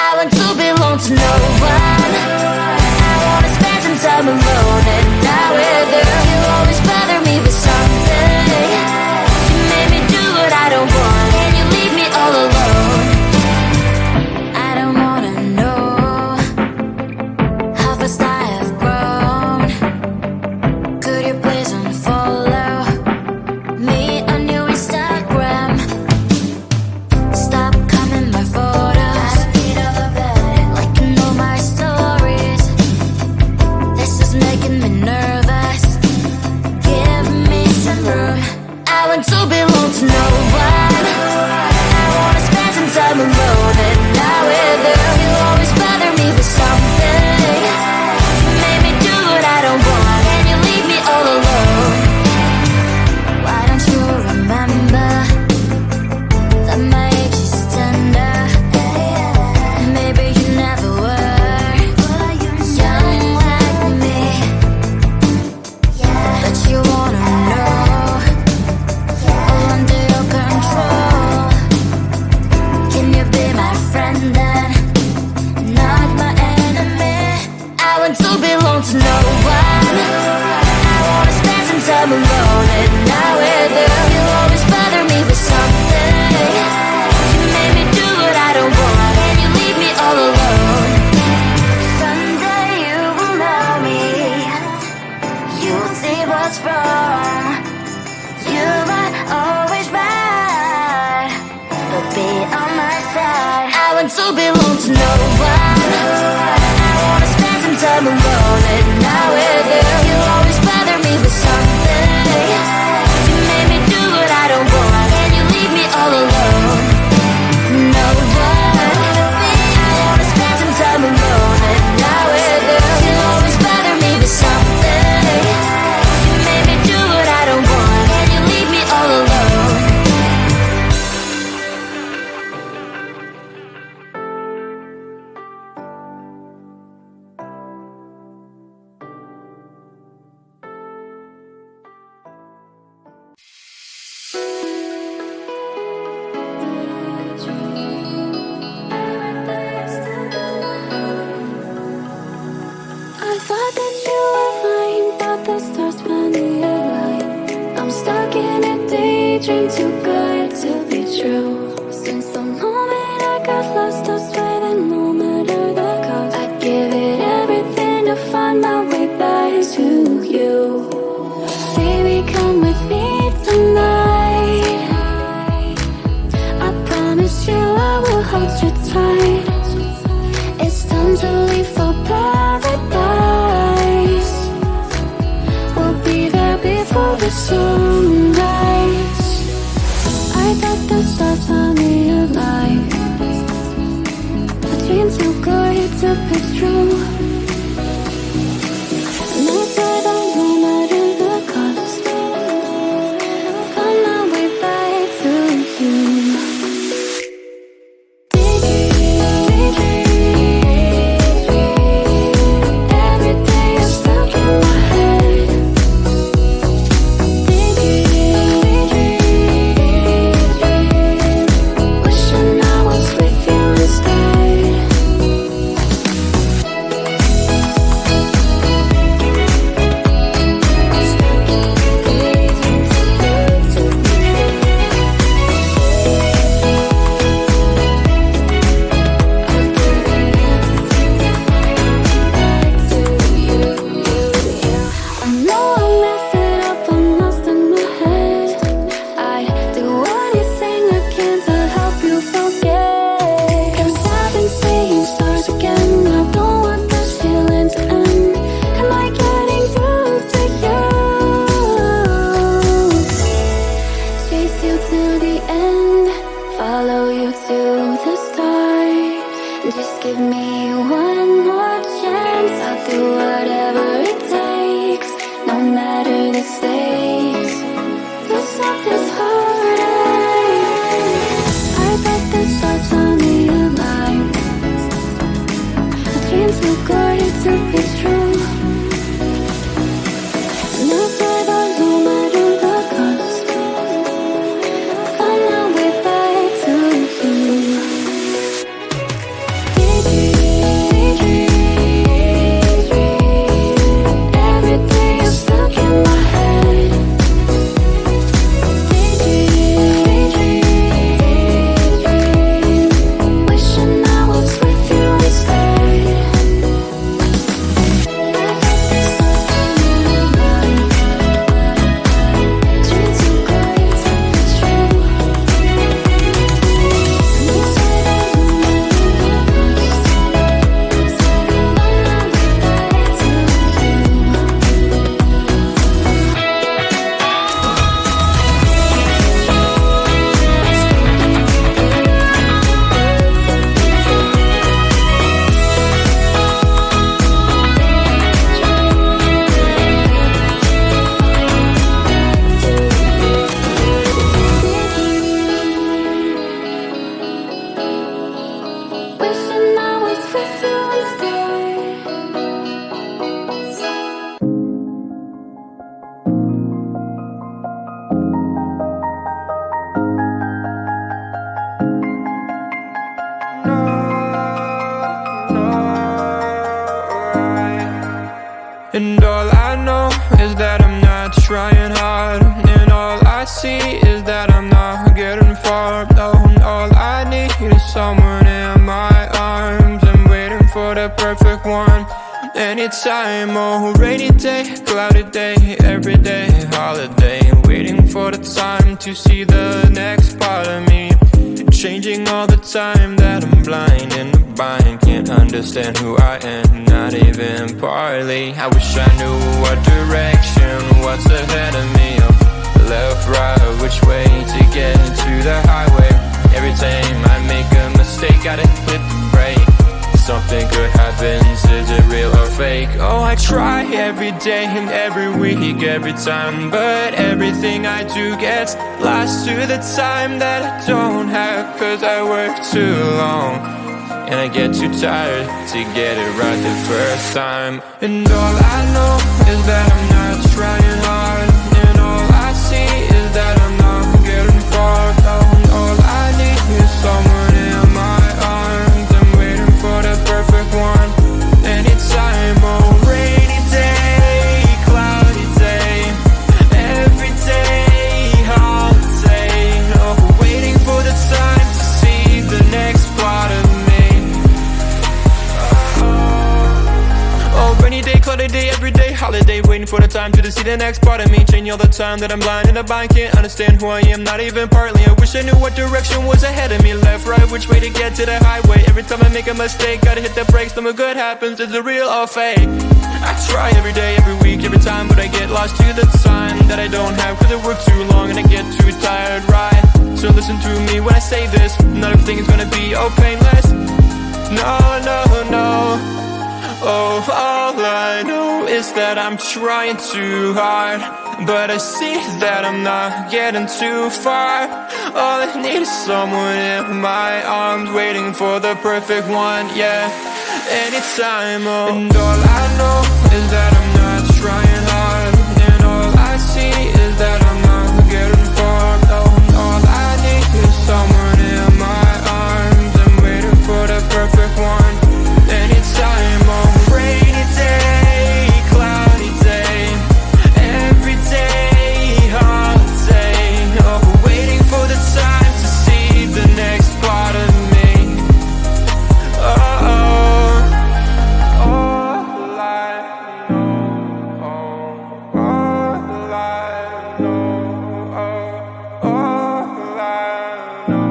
I want to belong to no one. I wanna spend some time alone and not with you. You always bother me with something. You made me do what I don't want, and you leave me all alone. I don't wanna know how fast I have grown. Could you please unfollow me on your Instagram? Stop coming my photos, like you know my stories. This is making me nervous. Give me some room. I want to belong to no one. I wanna spend some time alone and not with you. You always bother me with something. You made me do what I don't want, and you leave me all alone. Why don't you remember that my age is tender? Maybe you never were young like me, but you wanna know all under your control. Can you be my friend then, not my enemy? I want to belong to no one. I wanna spend some time alone and not with you. You always bother me with something. You made me do what I don't want, and you leave me all alone. Someday you will know me. You will see what's wrong. You are always right, but be on my side. I want to belong to no one. I wanna spend some time alone and not with you. You always bother me with something. You made me do what I don't want, and you leave me all alone. No one. I wanna spend some time alone and not with you. You always bother me with something. You made me do what I don't want, and you leave me all alone. I thought that you were mine, but the stars finally aligned. I'm stuck in a daydream, too good to be true. Since the moment I got lost, I swear that no matter the cost, I'd give it everything to find my way back to you. Baby, come with me tonight. I promise you I will hold you tight. It's time to leave for paradise. We'll be there before the sunrise. I thought the stars found me alive. A dream too good to be true. And I said I'll no matter the cost, find my way back to you. Every day you're stuck in my head. Wishing I was with you instead. I know I messed it up, I'm lost in my head. I'd do anything I can to help you forget. 'Cause I've been seeing stars again. I don't want this feeling to end. Am I getting through to you? Chase you to the end, follow you to the start. Just give me one more chance. I'll do whatever it takes, no matter the stakes. This stuff is harder. I thought the stars found me alive. A dream too good to be true. And I said I'll no matter the cost, find my way back to you. for the perfect one. Anytime, oh, rainy day, cloudy day, every day, holiday. Waiting for the time to see the next part of me. Changing all the time that I'm blind in the bind. Can't understand who I am, not even partly. I wish I knew what direction, what's ahead of me. Left, right, which way to get to the highway. Every time I make a mistake, gotta hit the brake. Something good happens, is it real or fake? Oh, I try every day and every week, every time, but everything I do gets lost to the time that I don't have. Cause I work too long and I get too tired to get it right the first time. And all I know is that I'm not trying hard, and all I see is that I'm not getting far. And all I need is someone in my arms. I'm waiting for the perfect one. Anytime, oh, rainy day, cloudy day, every day, holiday. Oh, waiting for the time to see the next part of me. Oh, rainy day, cloudy day, every day, holiday. Waiting for the time to see the next part of me. Changing all the time that I'm blind in the bind. Can't understand who I am, not even partly. I wish I knew what direction was ahead of me. Left, right, which way to get to the highway. Every time I make a mistake, gotta hit the brakes. Something good happens, is it real or fake? I try every day, every week, every time, but I get lost to the time that I don't have. Cause I work too long and I get too tired, right? So listen to me when I say this. Not everything is gonna be all painless. No, no, no. Oh, all I know is that I'm trying too hard, but I see that I'm not getting too far. All I need is someone in my arms, waiting for the perfect one, yeah. Anytime, oh. And all I know is that I'm not trying hard, and all I see is that I'm not getting far. Oh, and all I need is someone in my arms. I'm waiting for the perfect one. Anytime, oh, rainy day, cloudy day, every day, holiday. Oh, waiting for the time to see the next part of me. Oh, oh, all I know, all I know, all I know.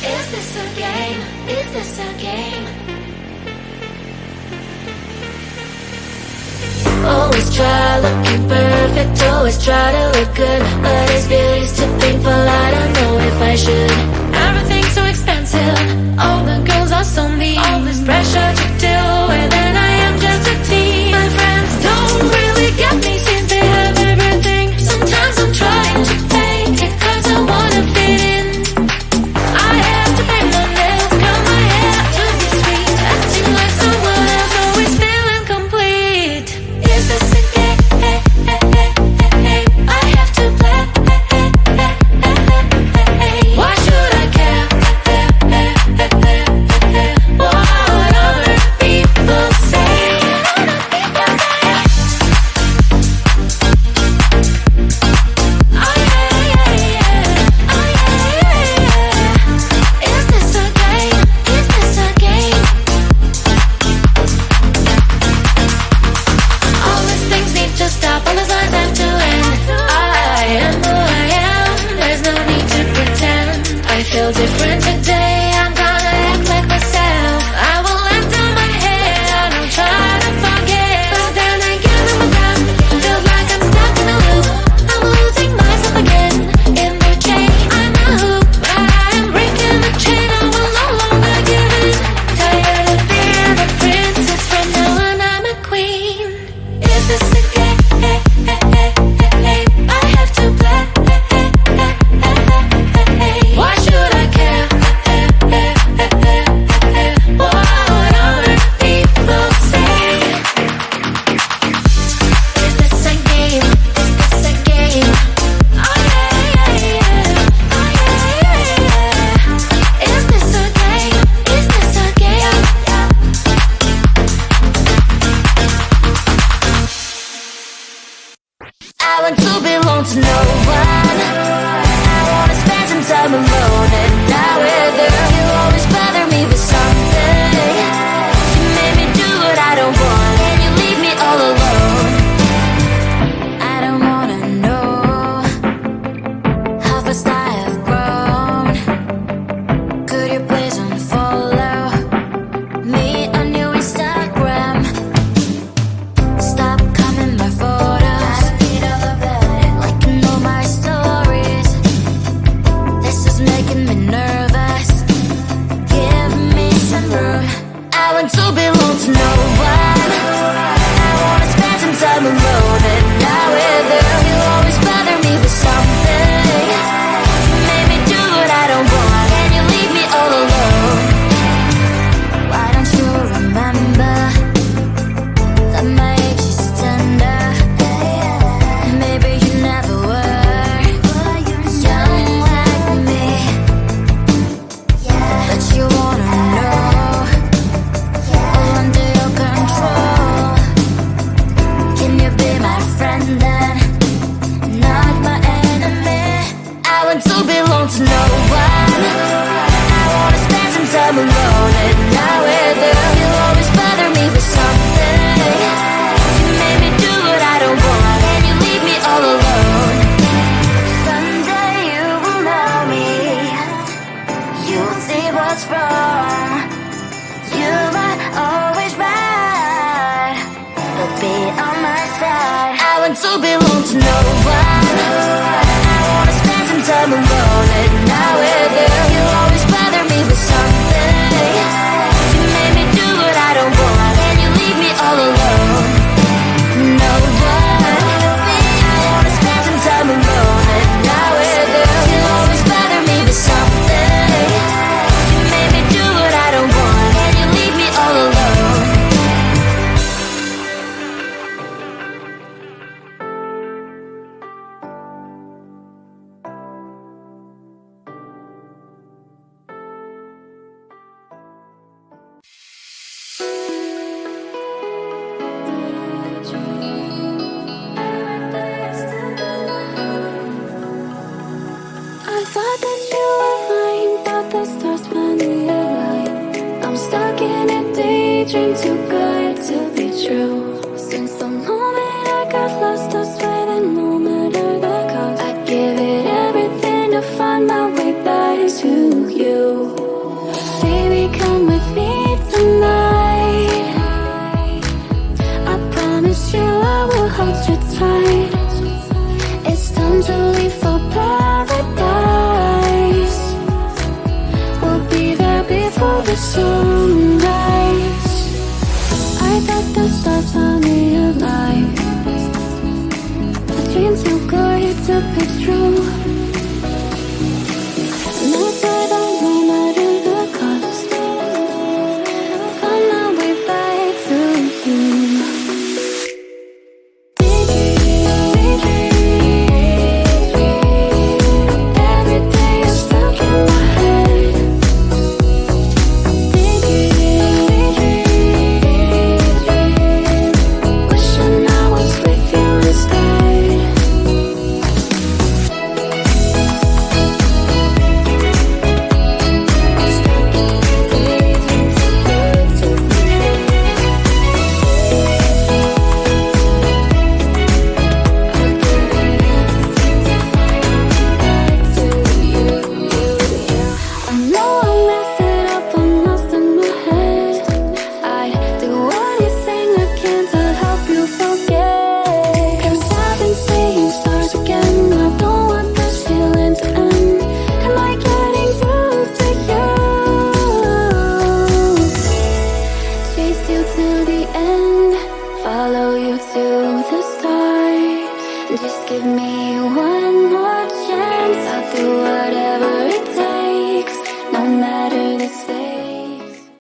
Is this a game? Is this a game? Always try looking perfect, always try to look good, but it's beauty's too painful, I don't know if I should. Everything's so expensive, all the girls are so mean, all this pressure to do it, and I am just a teen. My friends don't really get me since they have everything. Sometimes I'm trying to fake it cause I wanna fit in. I have to pay my nails, curl my hair to be sweet, acting like someone else, always feel incomplete. Is this a game? I have to play. Why should I care? What other people say? Is this a game? Is this a game? All these things need to stop, all the signs have to end. I am who I am, there's no need to pretend. I feel different today, I'm gonna act like myself. I will let down my head, I don't try to forget. But then again I'm around, feels like I'm stuck in a loop. I'm losing myself again, in the chain. I'm a hoop, but I am breaking the chain. I will no longer give in. Tired of being a princess, from now on I'm a queen. Is this a game? I have to play. Why should I care? time alone, and now we're there. You always bother me with something. You made me do what I don't want, and you leave me all alone. I don't wanna know how fast I have grown. Could you please unfollow me on your Instagram? Stop coming my photos. I need all of that, liking all my stories. This is making me nervous. Give me some room. I want to belong to no one. I wanna spend some time alone, and now we're there. You always bother me with something. You made me do what I don't want, and you leave me all alone. Why don't you remember that my age is tender? Maybe you never were young like me, but you wanna know all under your control. Can you be my friend then, not my enemy? I want to belong to no one. I wanna spend some time alone, and now we're there. You always bother me with something. You made me do what I don't want, and you leave me all alone. Someday you will know me. You'll see what's wrong. You might always right, but be on my side. I want to belong to no one. I wanna spend some time alone, and now we're there. You always bother me with something. You made me do what I don't want, and you leave me all alone. No one. I wanna spend some time alone, and now we're there. You always bother me with something. You made me do what I don't want, and you leave me all alone. I thought that you were mine, thought the stars finally aligned. I'm stuck in a daydream, too good to be true. Since the moment I got lost, I swear that no matter the cost, I'd give it everything to find my way back to you. Baby, come with me tonight. I promise you I will hold you tight. It's time to leave for paradise. We'll be there before the sunrise. I thought the stars finally aligned. A dream too good to be true. And I said I no matter the cost, find my way back to you. Every day you're stuck in my head. Wishing I was with you instead. I know I messed it up, I'm lost in my head. I'd do anything I can to help you forget. 'Cause I've been seeing stars again. I don't want this feeling to end. Am I getting through to you? Chase you to the end, follow you to the start. Just give me one more chance. I'll do whatever it takes, no matter the stakes.